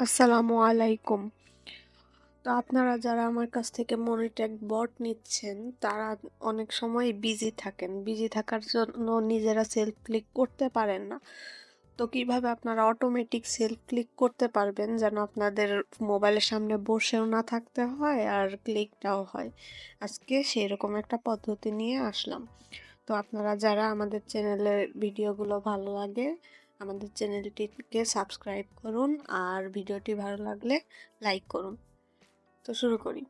আসসালামু আলাইকুম। তো আপনারা যারা আমার কাছ থেকে মনিট্যাগ বট নিচ্ছেন, তারা অনেক সময় বিজি থাকেন। বিজি থাকার জন্য নিজেরা সেলফ ক্লিক করতে পারেন না। তো কিভাবে আপনারা অটোমেটিক সেলফ ক্লিক করতে পারবেন যেন আপনাদের মোবাইলের সামনে বসেও না থাকতে হয় আর ক্লিকটাও হয়। আজকে সেরকম একটা পদ্ধতি নিয়ে আসলাম। তো আপনারা যারা আমাদের চ্যানেলের ভিডিওগুলো ভালো লাগে, আমাদের চ্যানেলটিকে সাবস্ক্রাইব করুন আর ভিডিওটি ভালো লাগলে লাইক করুন। তো শুরু করি।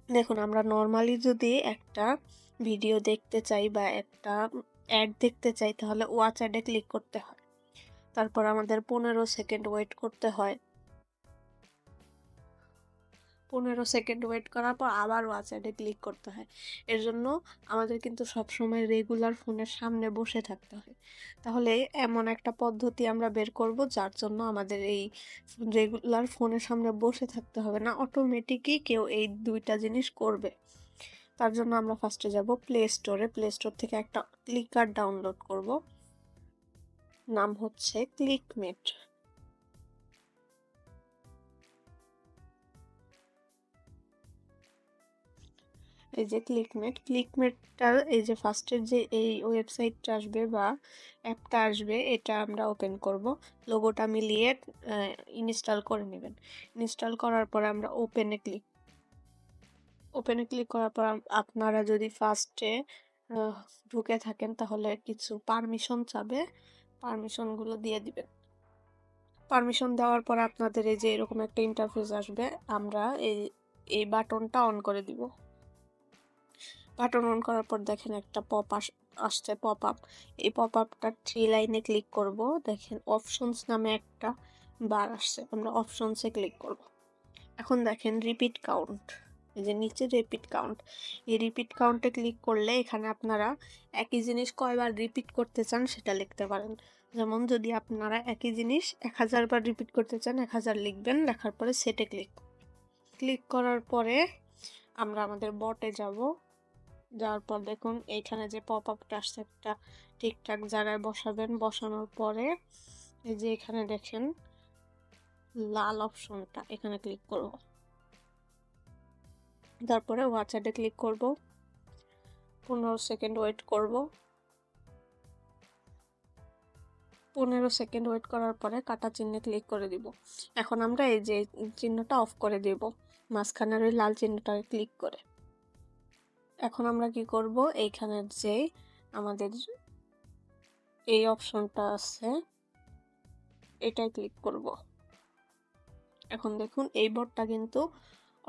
দেখুন, আমরা নর্মালি যদি একটা ভিডিও দেখতে চাই বা একটা অ্যাড দেখতে চাই, তাহলে ওয়াচ অ্যাডে ক্লিক করতে হয়। তারপর আমাদের 15 সেকেন্ড ওয়েট করতে হয়। 15 সেকেন্ড ওয়েট করার পর আবার ওয়াচ অ্যাডে ক্লিক করতে হয়। এর জন্য আমাদের কিন্তু সবসময় রেগুলার ফোনের সামনে বসে থাকতে হয়। তাহলে এমন একটা পদ্ধতি আমরা বের করব যার জন্য আমাদের এই রেগুলার ফোনের সামনে বসে থাকতে হবে না, অটোমেটিকই কেউ এই দুইটা জিনিস করবে। তার জন্য আমরা ফার্স্টে যাব প্লে স্টোরে। প্লে স্টোর থেকে একটা ক্লিকার ডাউনলোড করব, নাম হচ্ছে ক্লিকমেট। এই যে ক্লিকমেটটার এই যে ফার্স্টের যে এই ওয়েবসাইটটা আসবে বা অ্যাপটা আসবে, এটা আমরা ওপেন করব। লোগোটা মিলিয়ে ইনস্টল করে নেবেন। ইনস্টল করার পর আমরা ওপেনে ক্লিক করার পর আপনারা যদি ফার্স্টে ঢুকে থাকেন তাহলে কিছু পারমিশন চাবে, পারমিশনগুলো দিয়ে দিবেন। পারমিশন দেওয়ার পর আপনাদের এই যে এরকম একটা ইন্টারফেস আসবে। আমরা এই বাটনটা অন করে দিব। বাটন অন করার পর দেখেন একটা আসছে পপ আপ। এই পপ আপটা 3 লাইনে ক্লিক করব। দেখেন অপশনস নামে একটা বার আসছে, আমরা অপশনসে ক্লিক করব। এখন দেখেন রিপিট কাউন্ট, এই যে নিচে রিপিট কাউন্ট, এই রিপিট কাউন্টে ক্লিক করলে এখানে আপনারা একই জিনিস কয়বার রিপিট করতে চান সেটা লিখতে পারেন। যেমন যদি আপনারা একই জিনিস 1000 বার রিপিট করতে চান, 1000 লিখবেন, লেখার পরে সেটে ক্লিক করার পরে আমরা আমাদের বটে যাব। যাওয়ার পর দেখুন এইখানে যে পপ আপটা আসছে, একটা ঠিকঠাক জায়গায় বসাবেন। বসানোর পরে এই যে এখানে দেখেন লাল অপশনটা, এখানে ক্লিক করব। তারপরে ওয়াচ অ্যাডে ক্লিক করব, 15 সেকেন্ড ওয়েট করব। 15 সেকেন্ড ওয়েট করার পরে কাটা চিহ্নে ক্লিক করে দিব। এখন আমরা এই যে চিহ্নটা অফ করে দেব, মাঝখানের ওই লাল চিহ্নটাকে ক্লিক করে। এখন আমরা কি করব, এইখানের যে আমাদের এই অপশনটা আছে এটাই ক্লিক করব। এখন দেখুন এই বটটা কিন্তু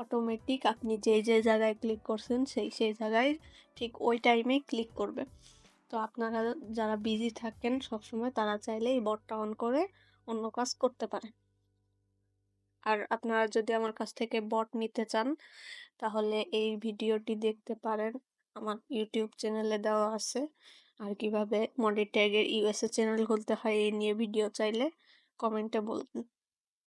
অটোমেটিক আপনি যে জায়গায় ক্লিক করছেন সেই জায়গায় ঠিক ওই টাইমেই ক্লিক করবে। তো আপনারা যারা বিজি থাকেন সবসময়, তারা চাইলে এই বটটা অন করে অন্য কাজ করতে পারেন। আর আপনারা যদি আমার কাছ থেকে বট নিতে চান তাহলে এই ভিডিওটি দেখতে পারেন, আমার ইউটিউব চ্যানেলে দেওয়া আছে। আর কিভাবে মনিট্যাগের ইউএসএ চ্যানেল খুলতে হয় এই নিয়ে ভিডিও চাইলে কমেন্টে বলবেন।